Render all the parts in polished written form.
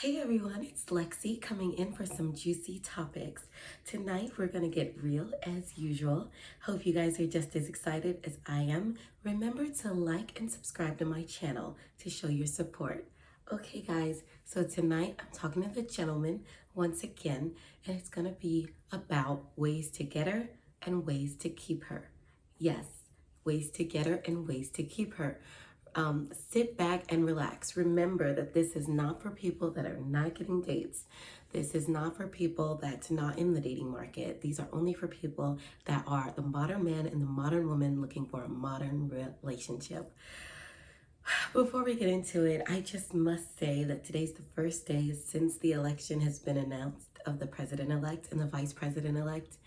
Hey everyone, it's Lexi coming in for some juicy topics. Tonight we're going to get real as usual. Hope you guys are just as excited as I am. Remember to like and subscribe to my channel to show your support. Okay guys, so tonight I'm talking to the gentleman once again, and it's going to be about ways to get her and ways to keep her. Yes, ways to get her and ways to keep her. Sit back and relax. Remember that this is not for people that are not getting dates. This is not for people that's not in the dating market. These are only for people that are the modern man and the modern woman looking for a modern relationship. Before we get into it, I just must say that today's the first day since the election has been announced of the president-elect and the vice president-elect.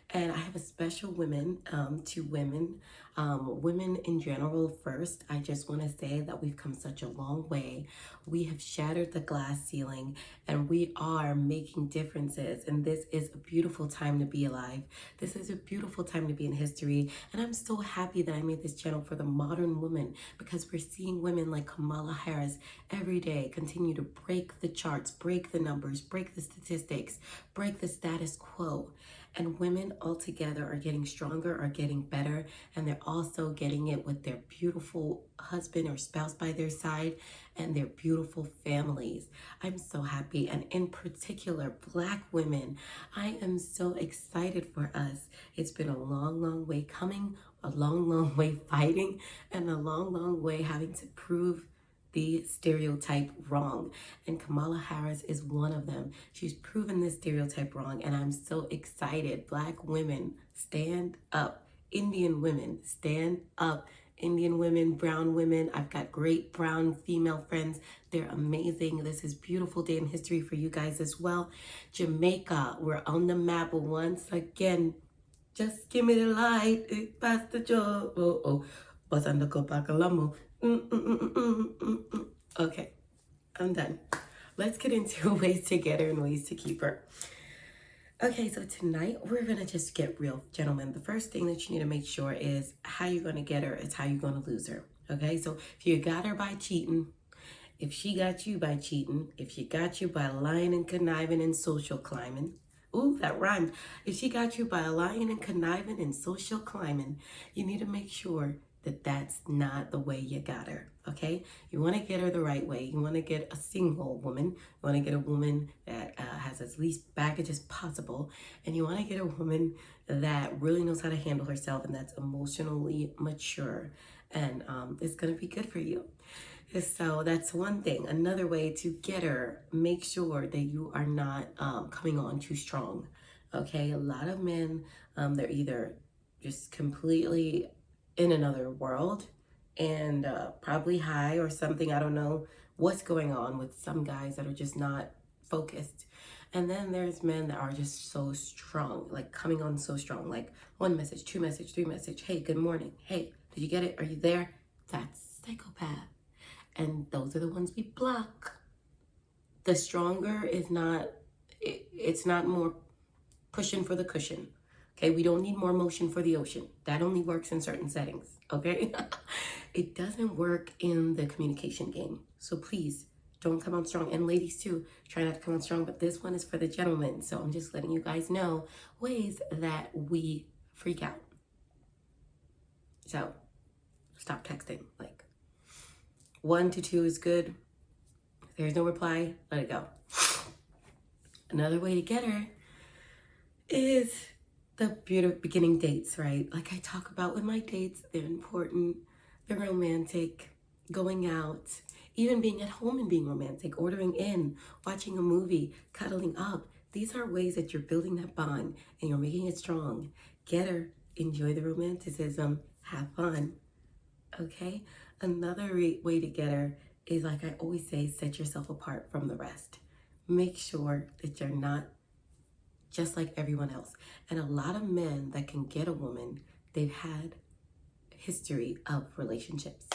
And I have a special to women, women in general first. I just want to say that we've come such a long way. We have shattered the glass ceiling and we are making differences. And this is a beautiful time to be alive. This is a beautiful time to be in history. And I'm so happy that I made this channel for the modern woman, because we're seeing women like Kamala Harris every day continue to break the charts, break the numbers, break the statistics, break the status quo. And women altogether are getting stronger, are getting better, and they're also getting it with their beautiful husband or spouse by their side and their beautiful families. I'm so happy. And in particular, Black women, I am so excited for us. It's been a long, long way coming, a long, long way fighting, and a long, long way having to prove the stereotype wrong. And Kamala Harris is one of them. She's proven this stereotype wrong, and I'm so excited. Black women, stand up. Indian women, stand up. Indian women, brown women. I've got great brown female friends. They're amazing. This is a beautiful day in history for you guys as well. Jamaica, we're on the map once again. Just give me the light, it passed the job. Pasando Copacabana. Okay, I'm done. Let's get into ways to get her and ways to keep her. Okay, so tonight we're gonna just get real, gentlemen. The first thing that you need to make sure is how you're gonna get her, it's how you're gonna lose her. Okay, so if you got her by cheating, if she got you by cheating, if she got you by lying and conniving and social climbing, ooh, that rhymed. If she got you by lying and conniving and social climbing, you need to make sure that that's not the way you got her, okay? You want to get her the right way. You want to get a single woman. You want to get a woman that has as least baggage as possible. And you want to get a woman that really knows how to handle herself and that's emotionally mature. And it's going to be good for you. So that's one thing. Another way to get her, make sure that you are not coming on too strong. Okay, a lot of men, they're either just completely in another world and probably high or something. I don't know what's going on with some guys that are just not focused. And then there's men that are just so strong, like coming on so strong, like one message, two message, three message. Hey, good morning. Hey, did you get it? Are you there? That's psychopath. And those are the ones we block. The stronger is not, it's not more pushing for the cushion. Okay, we don't need more motion for the ocean. That only works in certain settings, okay? It doesn't work in the communication game. So please, don't come on strong. And ladies too, try not to come on strong, but this one is for the gentlemen. So I'm just letting you guys know ways that we freak out. So stop texting. Like 1 to 2 is good. If there's no reply, let it go. Another way to get her is the beautiful beginning dates, right? Like I talk about with my dates, they're important, they're romantic, going out, even being at home and being romantic, ordering in, watching a movie, cuddling up. These are ways that you're building that bond and you're making it strong. Get her, enjoy the romanticism, have fun, okay? Another way to get her is, like I always say, set yourself apart from the rest. Make sure that you're not just like everyone else. And a lot of men that can get a woman, they've had history of relationships.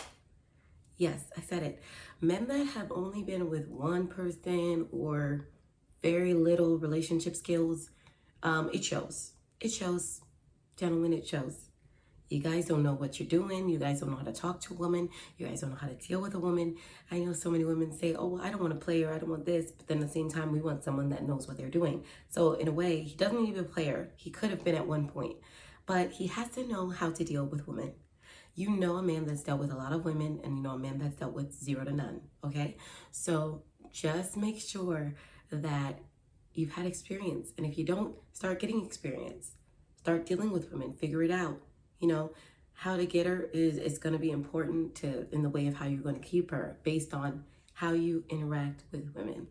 Yes, I said it. Men that have only been with one person or very little relationship skills, it shows. It shows, gentlemen, it shows. You guys don't know what you're doing. You guys don't know how to talk to a woman. You guys don't know how to deal with a woman. I know so many women say, oh, well, I don't want to play her. I don't want this. But then at the same time, we want someone that knows what they're doing. So in a way, he doesn't need to be a player. He could have been at one point. But he has to know how to deal with women. You know a man that's dealt with a lot of women, and you know a man that's dealt with 0 to none, okay? So just make sure that you've had experience. And if you don't, start getting experience. Start dealing with women. Figure it out. You know, how to get her is going to be important in the way of how you're going to keep her based on how you interact with women.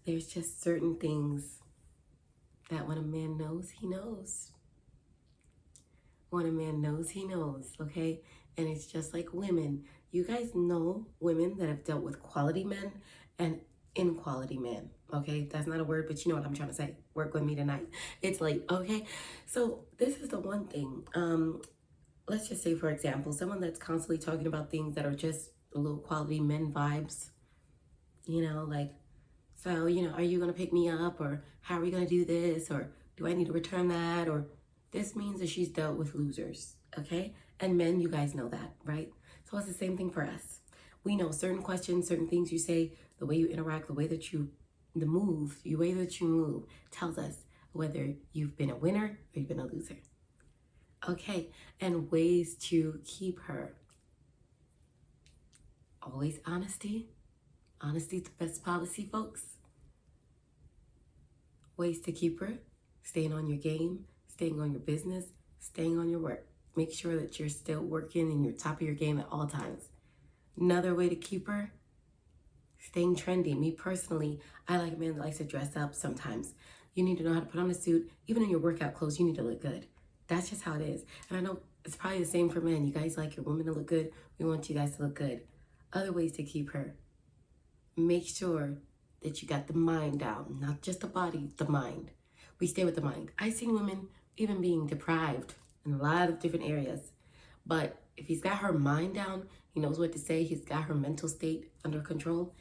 There's just certain things that when a man knows, he knows. When a man knows, he knows, okay? And it's just like women. You guys know women that have dealt with quality men and inequality men, okay? That's not a word, but you know what I'm trying to say. Work with me tonight. It's late, okay? So this is the one thing. Let's just say, for example, someone that's constantly talking about things that are just low quality men vibes, you know, like, so, you know, are you going to pick me up? Or how are we going to do this? Or do I need to return that? Or this means that she's dealt with losers, okay? And men, you guys know that, right? So it's the same thing for us. We know certain questions, certain things you say, the way you interact, the way that the way that you move tells us whether you've been a winner or you've been a loser. Okay, and ways to keep her. Always honesty. Honesty is the best policy, folks. Ways to keep her. Staying on your game, staying on your business, staying on your work. Make sure that you're still working and you're top of your game at all times. Another way to keep her, staying trendy. Me personally, I like a man that likes to dress up sometimes. You need to know how to put on a suit. Even in your workout clothes, you need to look good. That's just how it is. And I know it's probably the same for men. You guys like your women to look good. We want you guys to look good. Other ways to keep her. Make sure that you got the mind down. Not just the body, the mind. We stay with the mind. I've seen women even being deprived in a lot of different areas. But if he's got her mind down, he knows what to say. He's got her mental state under control.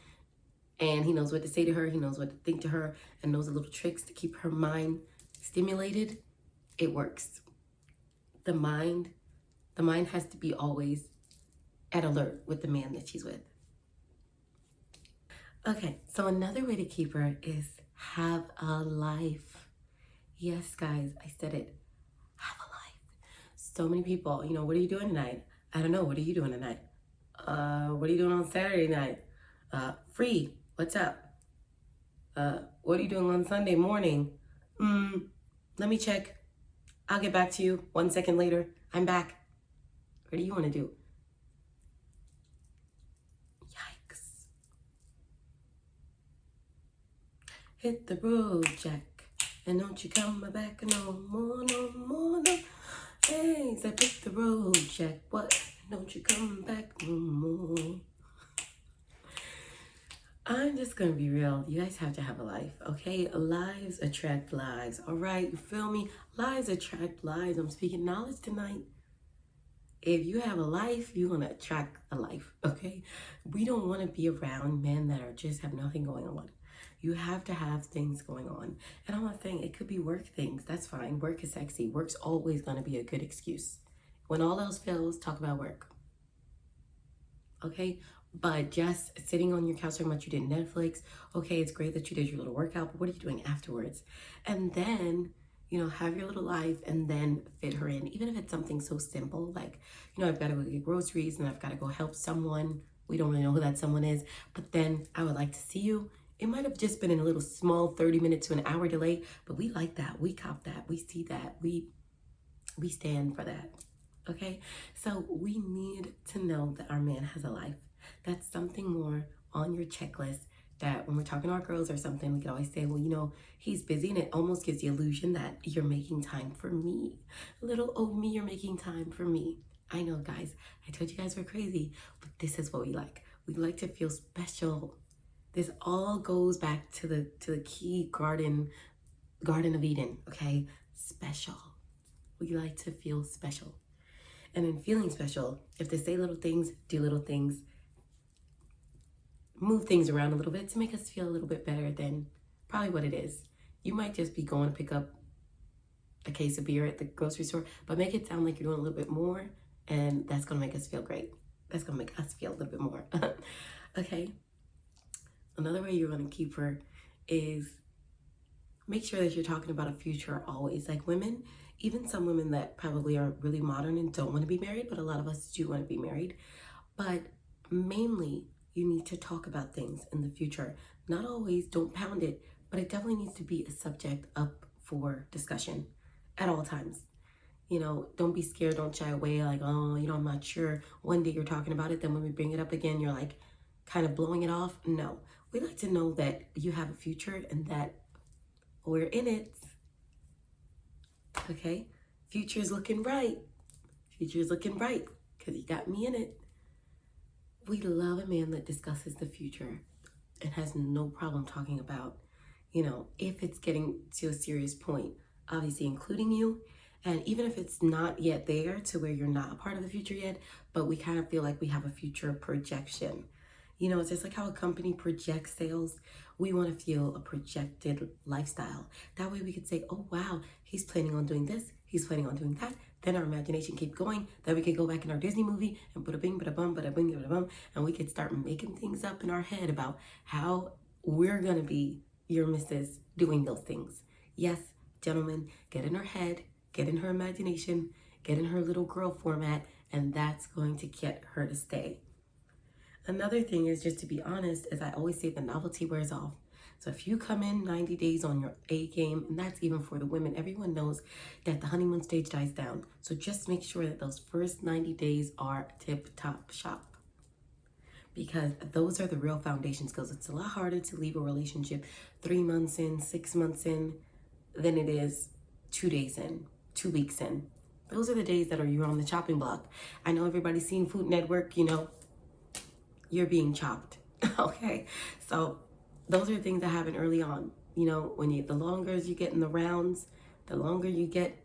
And he knows what to say to her. He knows what to think to her. And knows the little tricks to keep her mind stimulated. It works. The mind has to be always at alert with the man that she's with. Okay, so another way to keep her is have a life. Yes, guys, I said it. Have a life. So many people, you know, what are you doing tonight? I don't know. What are you doing tonight? What are you doing on Saturday night? Free. What's up? What are you doing on Sunday morning? Let me check. I'll get back to you 1 second later. I'm back. What do you want to do? Yikes. Hit the road, Jack. And don't you come back no more, no more, no. Hey, I hit the road, Jack. What? Don't you come back no more. I'm just gonna be real. You guys have to have a life, okay? Lives attract lives, all right? You feel me? Lives attract lives. I'm speaking knowledge tonight. If you have a life, you're gonna attract a life, okay? We don't want to be around men that are just have nothing going on. You have to have things going on. And I'm not saying it could be work things. That's fine. Work is sexy. Work's always gonna be a good excuse. When all else fails, talk about work. Okay? But just sitting on your couch talking about you did Netflix, okay, it's great that you did your little workout, but what are you doing afterwards? And then, you know, have your little life and then fit her in. Even if it's something so simple, like, you know, I've got to go get groceries and I've got to go help someone. We don't really know who that someone is, but then I would like to see you. It might have just been in a little small 30-minute to an hour delay, but we like that. We cop that. We see that. We stand for that. Okay? So we need to know that our man has a life. That's something more on your checklist that when we're talking to our girls or something, we can always say, well, you know, he's busy, and it almost gives the illusion that you're making time for me. Little old me, you're making time for me. I know, guys, I told you guys we're crazy, but this is what we like. We like to feel special. This all goes back to the key Garden of Eden, okay? Special. We like to feel special. And in feeling special, if they say little things, do little things, move things around a little bit to make us feel a little bit better than probably what it is. You might just be going to pick up a case of beer at the grocery store, but make it sound like you're doing a little bit more And that's going to make us feel great. That's going to make us feel a little bit more. Okay. Another way you're going to keep her is make sure that you're talking about a future always. Like women, even some women that probably are really modern and don't want to be married, but a lot of us do want to be married. But mainly, you need to talk about things in the future. Not always, don't pound it, but it definitely needs to be a subject up for discussion at all times. You know, don't be scared, don't shy away, like, oh, you know, I'm not sure. One day you're talking about it, then when we bring it up again, you're like kind of blowing it off. No, we like to know that you have a future and that we're in it. Okay? Future's looking bright. Future's looking bright because you got me in it. We love a man that discusses the future and has no problem talking about, you know, if it's getting to a serious point, obviously including you. And even if it's not yet there to where you're not a part of the future yet, but we kind of feel like we have a future projection. You know, it's just like how a company projects sales. We want to feel a projected lifestyle. That way we could say, oh, wow, he's planning on doing this. He's planning on doing that. Then our imagination keep going. Then we could go back in our Disney movie and bada bing, bada bum, bada bing, bada bum. And we could start making things up in our head about how we're going to be your missus doing those things. Yes, gentlemen, get in her head, get in her imagination, get in her little girl format, and that's going to get her to stay. Another thing is just to be honest, as I always say, the novelty wears off. So if you come in 90 days on your A game, and that's even for the women, everyone knows that the honeymoon stage dies down. So just make sure that those first 90 days are tip-top shop, because those are the real foundation skills. It's a lot harder to leave a relationship 3 months in, 6 months in, than it is 2 days in, 2 weeks in. Those are the days that you're on the chopping block. I know everybody's seen Food Network, you know, you're being chopped. Okay, so those are things that happen early on. You know, the longer as you get in the rounds, the longer you get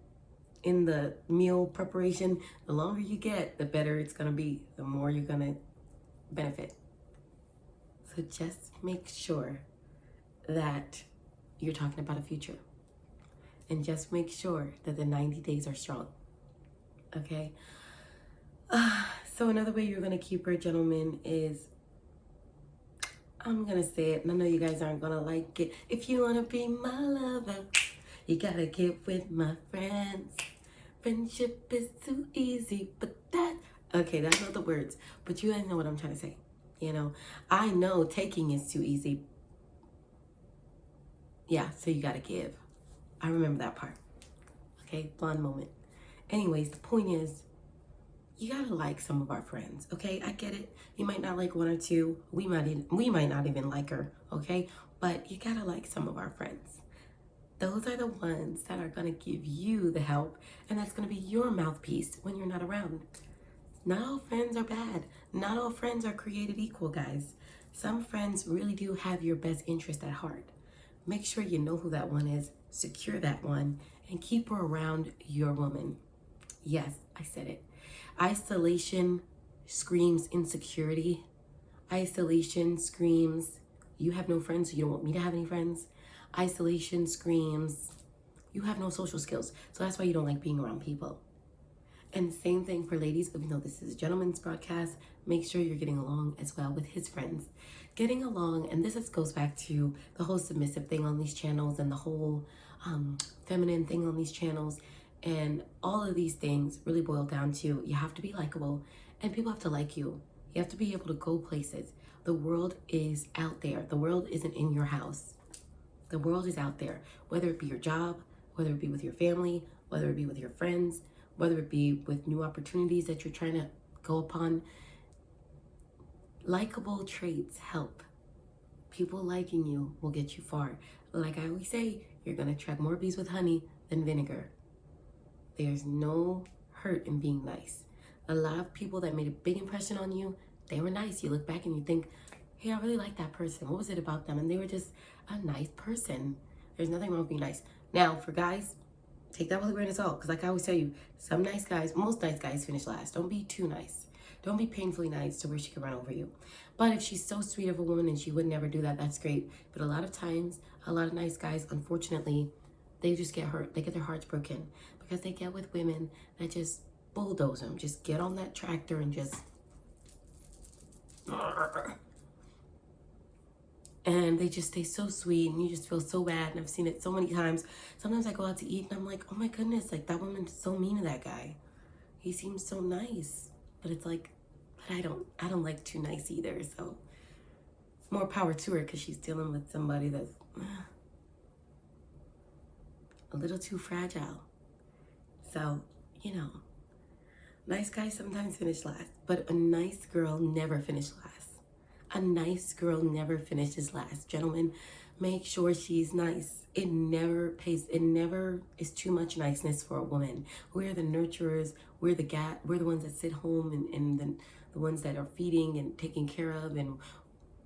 in the meal preparation, the longer you get, the better it's gonna be, the more you're gonna benefit. So just make sure that you're talking about a future, and just make sure that the 90 days are strong. Okay. So another way you're gonna keep her, gentlemen, is, I'm gonna say it, and I know you guys aren't gonna like it. If you wanna be my lover, you gotta get with my friends. Friendship is too easy, but okay, that's not the words, but you guys know what I'm trying to say. You know, I know taking is too easy. Yeah, so you gotta give. I remember that part. Okay, blonde moment. Anyways, the point is, you gotta like some of our friends, okay? I get it. You might not like one or two. We might not even like her, okay? But you gotta like some of our friends. Those are the ones that are gonna give you the help, and that's gonna be your mouthpiece when you're not around. Not all friends are bad. Not all friends are created equal, guys. Some friends really do have your best interest at heart. Make sure you know who that one is, secure that one, and keep her around your woman. Yes, I said it. Isolation screams insecurity. Isolation screams, you have no friends, so you don't want me to have any friends. Isolation screams, you have no social skills, so that's why you don't like being around people. And same thing for ladies, even though this is a gentleman's broadcast, make sure you're getting along as well with his friends. Getting along, and this goes back to the whole submissive thing on these channels and the whole feminine thing on these channels. And all of these things really boil down to, you have to be likable and people have to like you. You have to be able to go places. The world is out there. The world isn't in your house. The world is out there, whether it be your job, whether it be with your family, whether it be with your friends, whether it be with new opportunities that you're trying to go upon. Likable traits help. People liking you will get you far. Like I always say, you're going to attract more bees with honey than vinegar. There's no hurt in being nice. A lot of people that made a big impression on you, they were nice. You look back and you think, hey, I really like that person. What was it about them? And they were just a nice person. There's nothing wrong with being nice. Now, for guys, take that with a grain of salt. Because like I always tell you, some nice guys, most nice guys finish last. Don't be too nice. Don't be painfully nice to where she can run over you. But if she's so sweet of a woman and she would never do that, that's great. But a lot of times, a lot of nice guys, unfortunately, they just get hurt. They get their hearts broken because they get with women that just bulldoze them. Just get on that tractor and just... And they just stay so sweet, and you just feel so bad. And I've seen it so many times. Sometimes I go out to eat and I'm like, oh my goodness, like that woman's so mean to that guy. He seems so nice, but it's like, but I don't like too nice either. So more power to her, because she's dealing with somebody that's a little too fragile. So, you know, nice guys sometimes finish last, but a nice girl never finishes last. A nice girl never finishes last. Gentlemen, make sure she's nice. It never is too much niceness for a woman. We're the nurturers. We're the ones that sit home, and the ones that are feeding and taking care of and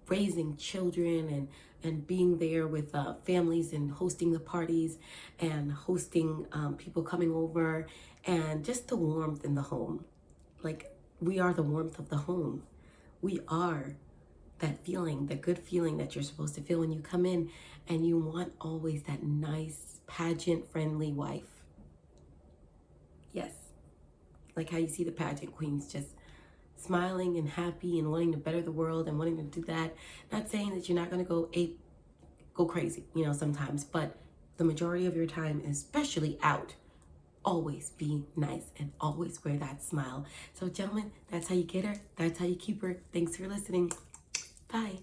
raising children, and being there with families, and hosting the parties, and hosting people coming over, and just the warmth in the home. Like, we are the warmth of the home. We are that feeling, the good feeling that you're supposed to feel when you come in, and you want always that nice, pageant friendly wife. Yes. Like how you see the pageant queens just smiling and happy and wanting to better the world and wanting to do that. Not saying that you're not going to go crazy, you know, sometimes, but the majority of your time, especially out, always be nice and always wear that smile. So gentlemen, that's how you get her. That's how you keep her. Thanks for listening. Bye.